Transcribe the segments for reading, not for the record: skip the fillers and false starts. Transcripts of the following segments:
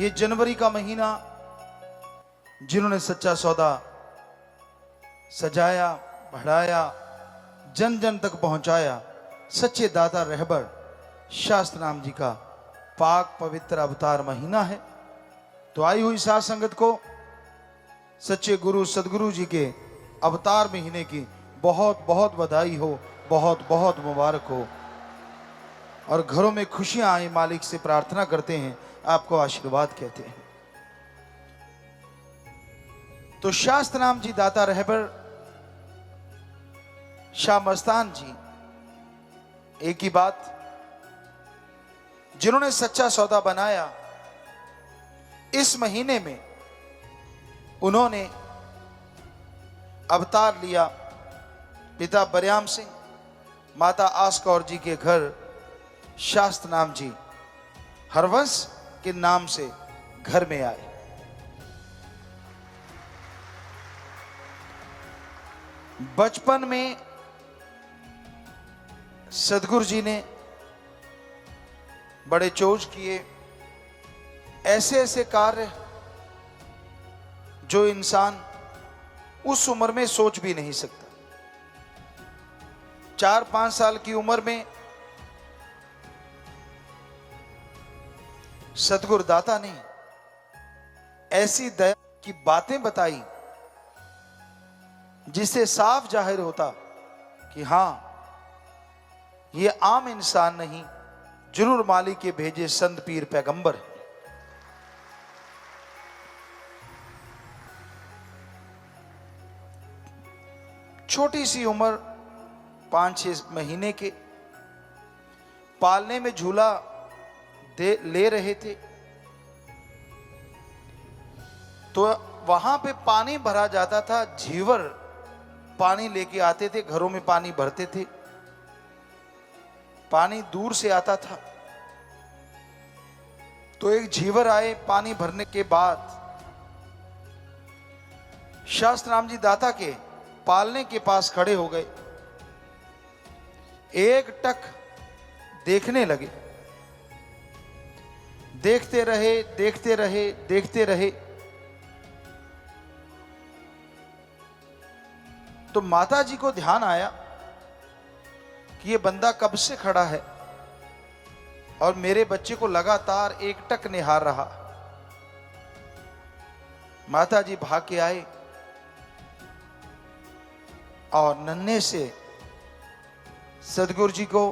ये जनवरी का महीना जिन्होंने सच्चा सौदा सजाया, बढ़ाया, जन जन तक पहुंचाया, सच्चे दाता रहबर शास्त्र नाम जी का पाक पवित्र अवतार महीना है। तो आई हुई साथ संगत को सच्चे गुरु सदगुरु जी के अवतार महीने की बहुत बहुत बधाई हो, बहुत बहुत मुबारक हो। और घरों में खुशियां आए, मालिक से प्रार्थना करते हैं, आपको आशीर्वाद कहते हैं। तो शास्त्र नाम जी दाता रहबर शाह मस्तान जी, एक ही बात, जिन्होंने सच्चा सौदा बनाया, इस महीने में उन्होंने अवतार लिया पिता बरयाम सिंह, माता आस कौर जी के घर शास्त्र नाम जी हरवंश के नाम से घर में आए। बचपन में सदगुरु जी ने बड़े चोज किए, ऐसे ऐसे कार्य जो इंसान उस उम्र में सोच भी नहीं सकता। 4-5 साल की उम्र में सदगुरु दाता ने ऐसी दया की बातें बताई जिससे साफ जाहिर होता कि हां, ये आम इंसान नहीं, जरूर मालिक के भेजे संत पीर पैगंबर। छोटी सी उम्र 5-6 महीने के, पालने में झूला ले रहे थे, तो वहां पे पानी भरा जाता था। झीवर पानी लेके आते थे, घरों में पानी भरते थे, पानी दूर से आता था। तो एक झीवर आए, पानी भरने के बाद शास्त्र नाम जी दाता के पालने के पास खड़े हो गए, एक टक देखने लगे। देखते रहे, देखते रहे, देखते रहे, तो माता जी को ध्यान आया कि ये बंदा कब से खड़ा है और मेरे बच्चे को लगातार एक टक निहार रहा। माता जी भाग के आए और नन्हे से सदगुरु जी को,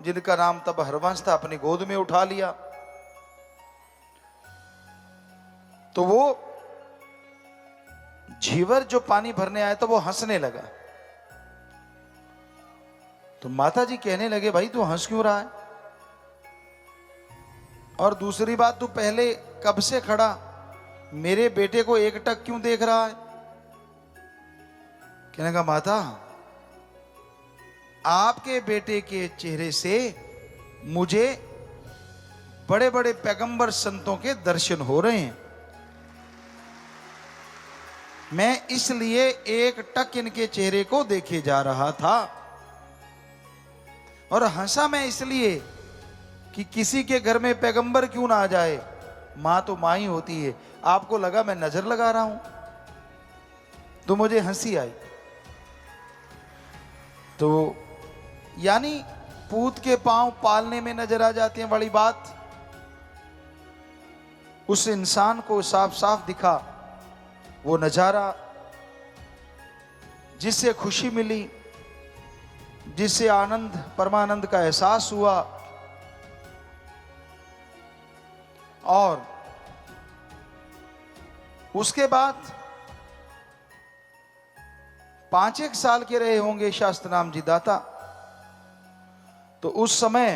जिनका नाम तब हरवंश था, अपनी गोद में उठा लिया। तो वो झीवर जो पानी भरने आया था वो हंसने लगा। तो माता जी कहने लगे, भाई तू हंस क्यों रहा है? और दूसरी बात, तू पहले कब से खड़ा मेरे बेटे को एक टक क्यों देख रहा है? कहने लगा, माता आपके बेटे के चेहरे से मुझे बड़े बड़े पैगंबर संतों के दर्शन हो रहे हैं, मैं इसलिए एक टक इनके चेहरे को देखे जा रहा था। और हंसा मैं इसलिए कि किसी के घर में पैगंबर क्यों ना आ जाए, मां तो मां ही होती है। आपको लगा मैं नजर लगा रहा हूं, तो मुझे हंसी आई। तो यानी पूत के पांव पालने में नजर आ जाते हैं, बड़ी बात। उस इंसान को साफ साफ दिखा वो नजारा, जिससे खुशी मिली, जिससे आनंद, परमानंद का एहसास हुआ। और उसके बाद 5-1 साल के रहे होंगे शास्त्र नाम जी दाता। तो उस समय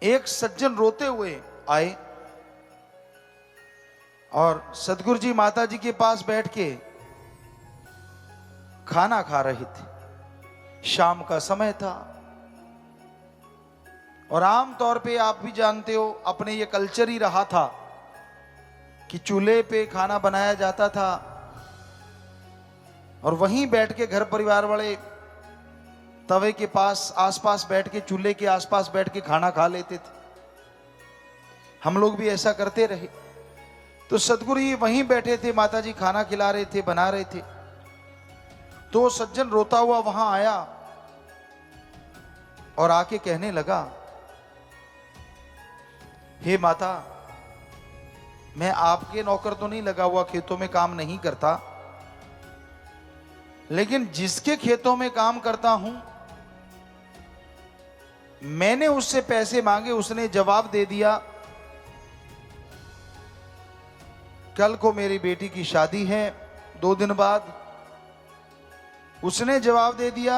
एक सज्जन रोते हुए आए और सदगुरु जी माता जी के पास बैठ के खाना खा रहे थे। शाम का समय था और आम तौर पे आप भी जानते हो, अपने ये कल्चर ही रहा था कि चूल्हे पे खाना बनाया जाता था और वहीं बैठ के घर परिवार वाले तवे के पास आसपास बैठ के, चूल्हे के आसपास बैठ के खाना खा लेते थे। हम लोग भी ऐसा करते रहे। तो सदगुरु जी वहीं बैठे थे, माता जी खाना खिला रहे थे, बना रहे थे। तो वो सज्जन रोता हुआ वहां आया और आके कहने लगा, हे माता, मैं आपके नौकर तो नहीं लगा हुआ, खेतों में काम नहीं करता, लेकिन जिसके खेतों में काम करता हूं, मैंने उससे पैसे मांगे, उसने जवाब दे दिया कल को मेरी बेटी की शादी है, 2 दिन बाद। उसने जवाब दे दिया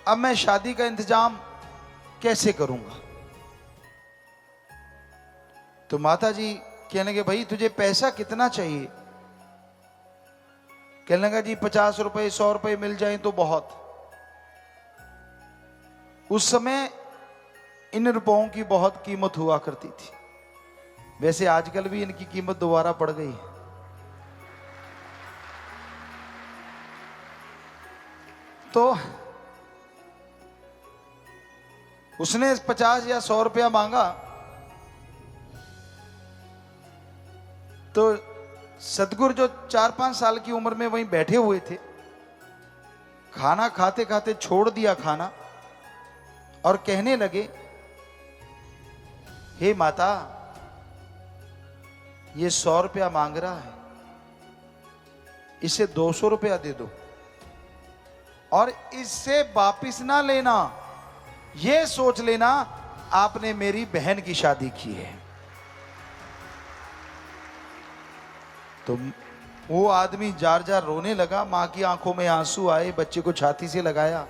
अब मैं शादी का इंतजाम कैसे करूंगा। तो माता जी कहने लगे, भाई तुझे पैसा कितना चाहिए? कहने लगा, जी 50 रुपए 100 रुपए मिल जाए तो बहुत। उस समय इन रुपयों की बहुत कीमत हुआ करती थी। वैसे आजकल भी इनकी कीमत दोबारा बढ़ गई है। तो उसने 50 या 100 रुपया मांगा। तो सतगुरु जो 4-5 साल की उम्र में वहीं बैठे हुए थे, खाना खाते खाते छोड़ दिया खाना और कहने लगे, हे माता, ये 100 रुपया मांग रहा है, इसे 200 रुपया दे दो और इससे वापिस ना लेना। ये सोच लेना आपने मेरी बहन की शादी की है। तो वो आदमी जार जार रोने लगा, मां की आंखों में आंसू आए, बच्चे को छाती से लगाया।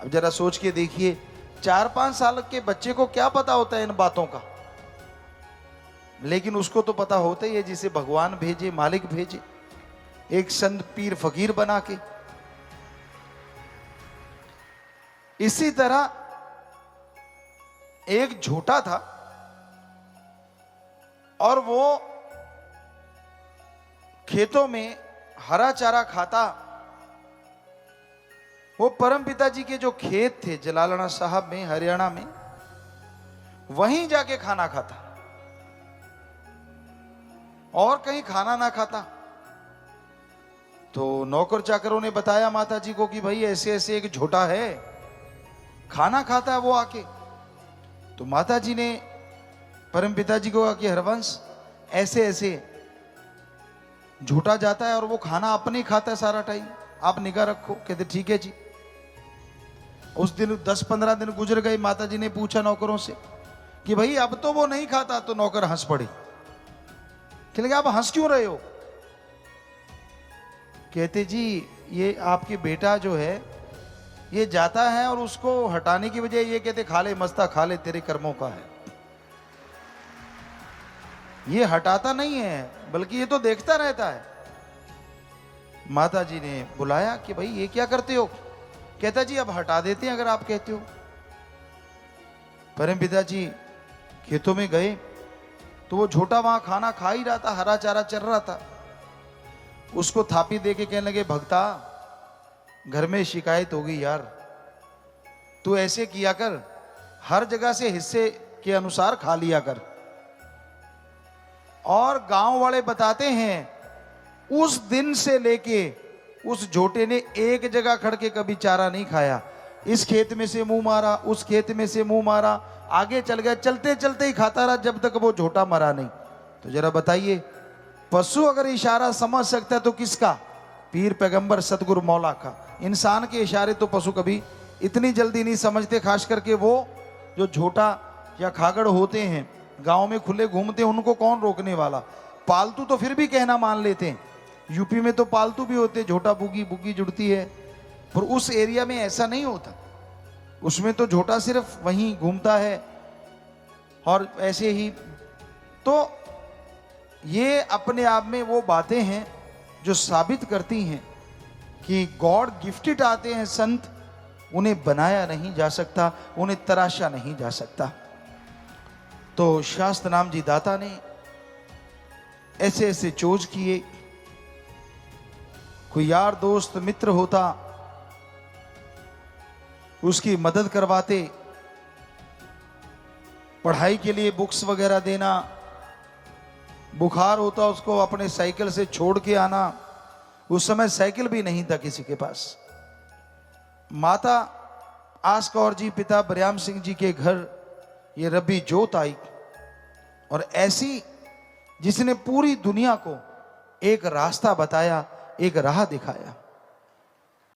अब जरा सोच के देखिए, 4-5 साल के बच्चे को क्या पता होता है इन बातों का, लेकिन उसको तो पता होता ही है जिसे भगवान भेजे, मालिक भेजे, एक संत पीर फकीर बना के। इसी तरह एक झूठा था और वो खेतों में हरा चारा खाता। वो परम पिताजी के जो खेत थे जलालना साहब में, हरियाणा में, वहीं जाके खाना खाता और कहीं खाना ना खाता। तो नौकर चाकरों ने बताया माता जी को कि भाई ऐसे ऐसे एक झोटा है, खाना खाता है वो आके। तो माता जी ने परम पिताजी को कहा कि हरवंश, ऐसे ऐसे झूठा जाता है और वो खाना अपने ही खाता है सारा टाइम, आप निगाह रखो। कहते ठीक है जी। उस दिन 10-15 दिन गुजर गए। माता जी ने पूछा नौकरों से कि भाई अब तो वो नहीं खाता। तो नौकर हंस पड़े। कहने लगे, आप हंस क्यों रहे हो? कहते जी ये आपके बेटा जो है ये जाता है और उसको हटाने की वजह ये कहते खा ले मस्ता, खा ले, तेरे कर्मों का है। ये हटाता नहीं है बल्कि ये तो देखता रहता है। माता जी ने बुलाया कि भाई ये क्या करते हो? कहता जी अब हटा देते हैं अगर आप कहते हो। परम पिताजी खेतों में गए तो वो झोटा वहां खाना खा ही रहा था, हरा चारा चल रहा था। उसको थापी दे के कहने लगे, भक्ता घर में शिकायत हो गई यार, तू ऐसे किया कर, हर जगह से हिस्से के अनुसार खा लिया कर। और गांव वाले बताते हैं उस दिन से लेके उस झोटे ने एक जगह खड़ के कभी चारा नहीं खाया। इस खेत में से मुंह मारा, उस खेत में से मुंह मारा, आगे चल गया, चलते चलते ही खाता रहा जब तक वो झोटा मरा नहीं। तो जरा बताइए, पशु अगर इशारा समझ सकता है तो किसका? पीर पैगंबर सतगुरु मौला का। इंसान के इशारे तो पशु कभी इतनी जल्दी नहीं समझते, खास करके वो जो झोटा या खागड़ होते हैं, गांव में खुले घूमते हैं, उनको कौन रोकने वाला। पालतू तो फिर भी कहना मान लेते हैं, यूपी में तो पालतू भी होते, झोटा बुगी बुगी जुड़ती है, पर उस एरिया में ऐसा नहीं होता। उसमें तो झोटा सिर्फ वहीं घूमता है और ऐसे ही। तो ये अपने आप में वो बातें हैं जो साबित करती हैं कि गॉड गिफ्टेड आते हैं संत, उन्हें बनाया नहीं जा सकता, उन्हें तराशा नहीं जा सकता। तो शास्त्र नाम जी दाता ने ऐसे ऐसे चोज किए। कोई यार दोस्त मित्र होता उसकी मदद करवाते, पढ़ाई के लिए बुक्स वगैरह देना, बुखार होता उसको अपने साइकिल से छोड़ के आना। उस समय साइकिल भी नहीं था किसी के पास। माता आस कौर जी, पिता बरियाम सिंह जी के घर ये रब्बी जोत आई, और ऐसी जिसने पूरी दुनिया को एक रास्ता बताया, एक राह दिखाया।